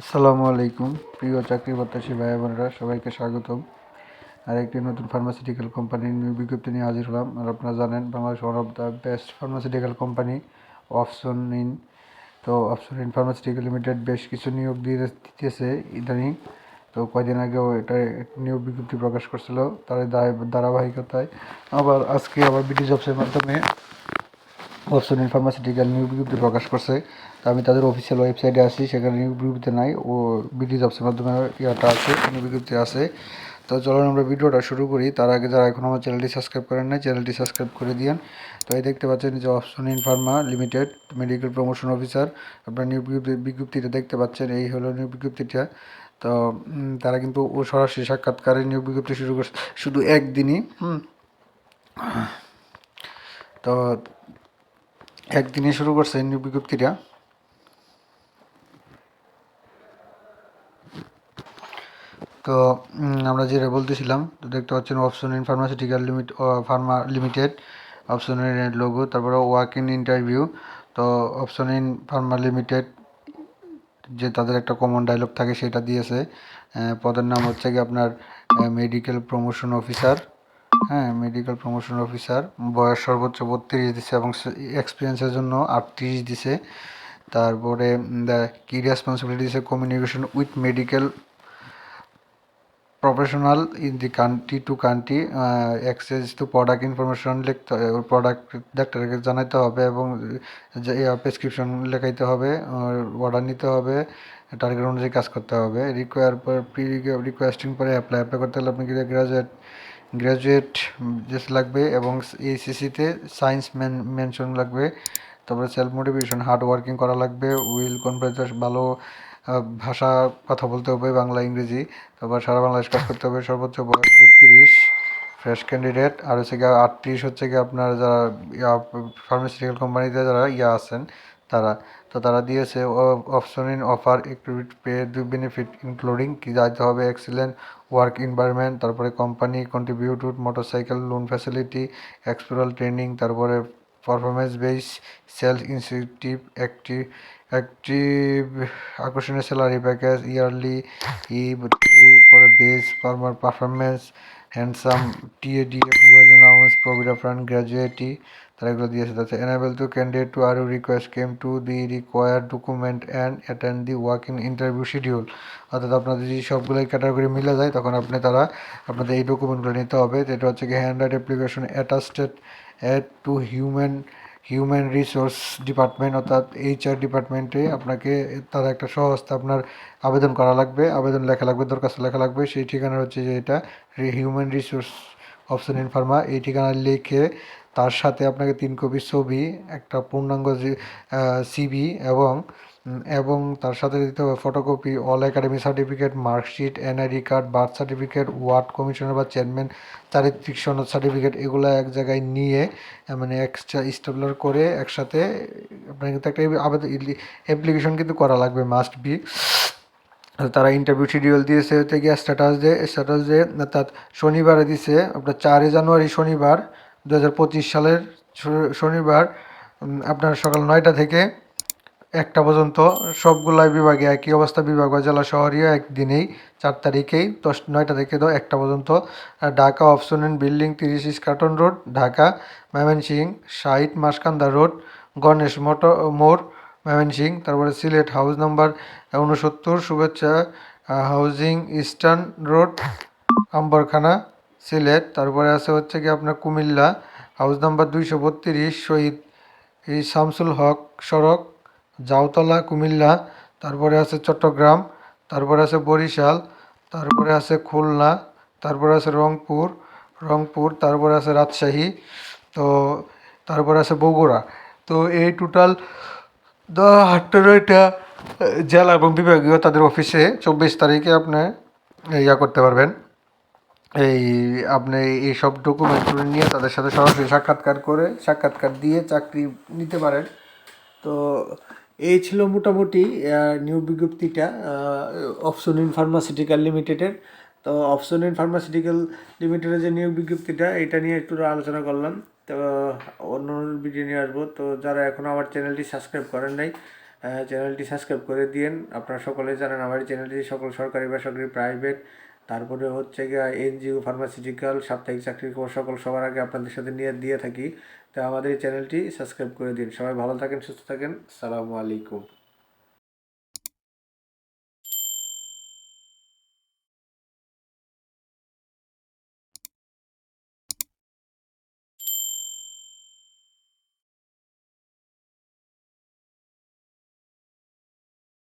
আসসালামু আলাইকুম প্রিয় চাকরি প্রত্যাশী ভাই বোনেরা, সবাইকে স্বাগতম। আরেকটি নতুন ফার্মাসিউটিক্যাল কোম্পানির নিয়োগ বিজ্ঞপ্তি নিয়ে হাজির হলাম। আর আপনারা জানেন Bangladesh one of the best pharmaceutical company option in. তো অপশন ইন ফার্মাসিউটিক্যাল লিমিটেড বেশ কিছু নিয়োগ দিতেছে ইদানিং। তো কয়দিন আগেও এটা নিয়োগ বিজ্ঞপ্তি প্রকাশ করছিল, তার ধারাবাহিকতায় আজকে আবার বিডি জবসের মাধ্যমে অপশন ইন ফার্মাসিউটিক্যাল নিয়োগ বিজ্ঞপ্তি প্রকাশ করছে। তো আমি তাদের অফিসিয়াল ওয়েবসাইটে আসি, সেখানে নিয়োগ বিজ্ঞপ্তি নাই, ও বিডি জবসের মাধ্যমে ইয়াটা আছে, নিয়োগ বিজ্ঞপ্তি আছে। তো চলুন আমরা ভিডিওটা শুরু করি। তার আগে যারা এখন আমার চ্যানেলটি সাবস্ক্রাইব করেন নাই, চ্যানেলটি সাবস্ক্রাইব করে দিন। তো এই দেখতে পাচ্ছেন যে option in Pharma limited medical promotion officer, আপনার নিয়োগ বিজ্ঞপ্তিটা দেখতে পাচ্ছেন, এই হলো নিয়োগ বিজ্ঞপ্তিটা। তো তারা কিন্তু ও সরাসরি সাক্ষাৎকারে নিয়োগ বিজ্ঞপ্তি শুরু করছে শুধু একদিনই। তো একদিনে শুরু করছে নিয়োগ বিজ্ঞপ্তিটা। তো আমরা যেটা বলতেছিলাম, তো দেখতে পাচ্ছেন option in pharmaceutical Pharma limited, অপশনের লোগো, তারপরে ওয়াক ইন ইন্টারভিউ। তো অপশন ইন ফার্মা লিমিটেড যে তাদের একটা কমন ডায়লগ থাকে সেটা দিয়েছে। পদের নাম হচ্ছে কি আপনার মেডিকেল প্রমোশন অফিসার। হ্যাঁ, মেডিকেল প্রমোশন অফিসার, বয়স সর্বোচ্চ 32 দিছে এবং এক্সপিরিয়েন্সের জন্য 38 দিছে। তারপরে কি রেসপন্সিবিলিটি দিছে, communication with medical professional in the country to country, access to product information লিখতে, প্রোডাক্ট ডাক্তারকে জানাইতে হবে এবং প্রেসক্রিপশন লেখাইতে হবে, অর্ডার নিতে হবে, টার্গেট অনুযায়ী কাজ করতে হবে। রিকোয়েস্টিং পরে অ্যাপ্লাই করতে হলে আপনি গ্রাজুয়েট লাগবে এবং এইচএসসিতে সায়েন্স মেনশন লাগবে। তারপরে সেলফ মোটিভেশন, হার্ড ওয়ার্কিং করা লাগবে, উইল কনফিডেন্স, ভালো ভাষা কথা বলতে হবে, বাংলা ইংরেজি। তারপর সারা বাংলাদেশ কাজ করতে হবে। সর্বোচ্চ বয়স 32, ফ্রেশ ক্যান্ডিডেট। আর হচ্ছে গিয়ে 38 হচ্ছে গিয়ে আপনার যারা ফার্মাসিউটিক্যাল কোম্পানিতে যারা আছেন তারা। তো তারা দিয়েছে option in offer pay benefit including কি যাইতে হবে, এক্সিলেন্ট ওয়ার্ক এনভায়রনমেন্ট, তারপরে company contributed motorcycle loan facility, এক্সপ্লোরাল ট্রেনিং, তারপরে performance base sales incentive, active আকর্ষণীয় স্যালারি প্যাকেজ, ইয়ারলি পরে বেস ফার্মার performance, handsome TADA, mobile allowance, provident fund, gratuity, তারা এগুলো দিয়েছে। তাতে এনেবল টু ক্যান্ডিডেট টু আরও request came to the required document and attend the work in interview schedule. অর্থাৎ আপনাদের যদি সবগুলোই ক্যাটাগরি মিলে যায় তখন আপনাদের এই ডকুমেন্টগুলো নিতে হবে। যেটা হচ্ছে কি hand write application attested and to human resource department, অর্থাৎ এইচআর ডিপার্টমেন্টে আপনাকে তারা একটা সহজতে আপনার আবেদন করা লাগবে, আবেদন লেখা লাগবে, দরখাস্ত লেখা লাগবে। সেই ঠিকানা হচ্ছে যে এটা human resource option in Pharma, এই ঠিকানা লিখে তার সাথে আপনাকে 3 কপি ছবি, একটা পূর্ণাঙ্গ সিভি এবং তার সাথে দিতে হবে photocopy all academy certificate, marksheet, NID card, birth certificate, ward commissioner বা চেয়ারম্যান চারিত্রিক সনদ সার্টিফিকেট। এগুলো এক জায়গায় নিয়ে মানে এক্সট্রা স্টেপলার করে একসাথে আপনার কিন্তু একটা অ্যাপ্লিকেশন কিন্তু করা লাগবে, মাস্ট বি। তারা ইন্টারভিউ শিডিউল দিয়েছে হতে গিয়ে স্ট্যাটাস ডে অর্থাৎ শনিবারে দিছে আপনার 4 জানুয়ারি শনিবার 2025 সালের শনিবার, আপনার সকাল 9টা থেকে 1টা পর্যন্ত। সবগুলাই বিভাগে একই অবস্থা, বিভাগ বা জেলা শহরীয় একদিনেই, 4 তারিখেই 9টা থেকে 1টা পর্যন্ত। Dhaka option in building 30 Eskaton road, Dhaka. Mymensingh 60 Maskanda road, Ganesh মোড়, ময়মনসিংহ। তারপরে সিলেট হাউস নাম্বার 69 শুভেচ্ছা housing eastern road, Ambarkhana, Sylhet. তারপরে আছে হচ্ছে কি আপনার কুমিল্লা হাউস নাম্বার 232 শহীদ শামসুল হক সড়ক, জাউতলা, কুমিল্লা। তারপরে আছে চট্টগ্রাম, তারপরে আছে বরিশাল, তারপরে আছে খুলনা, তারপরে আছে রংপুর, তারপরে আছে রাজশাহী, তো তারপরে আছে বগুড়া। তো এই টোটাল 18টা জেলা এবং বিভাগীয় তাদের অফিসে 24 তারিখে আপনি করতে পারবেন। আপনি এইসব ডকুমেন্টগুলো নিয়ে তাদের সাথে সরাসরি সাক্ষাৎকার দিয়ে চাকরি নিতে পারেন। তো এই ছিল মোটামুটি নিয়োগ বিজ্ঞপ্তিটা অপশন ইন ফার্মাসিউটিক্যাল লিমিটেডের। তো অপশন ইন ফার্মাসিউটিক্যাল লিমিটেডের যে নিয়োগ বিজ্ঞপ্তিটা এটা নিয়ে একটু আলোচনা করলাম। তো অন্য ভিডিও নিয়ে আসবো। তো যারা এখনও আমার চ্যানেলটি সাবস্ক্রাইব করেন নাই চ্যানেলটি সাবস্ক্রাইব করে দিন। আপনারা সকলেই জানেন আমার এই চ্যানেলটি সকল সরকারি বেসরকারি প্রাইভেট তারপরে হচ্ছে গিয়ে এনজিও ফার্মাসিউটিক্যাল সাপ্তাহিক চাকরির খবর সকল সবার আগে আপনাদের সাথে নিয়ে দিয়ে থাকি। তো আমাদের এই চ্যানেলটি সাবস্ক্রাইব করে দিন। সবাই ভালো থাকেন, সুস্থ থাকেন। আসসালামু আলাইকুম।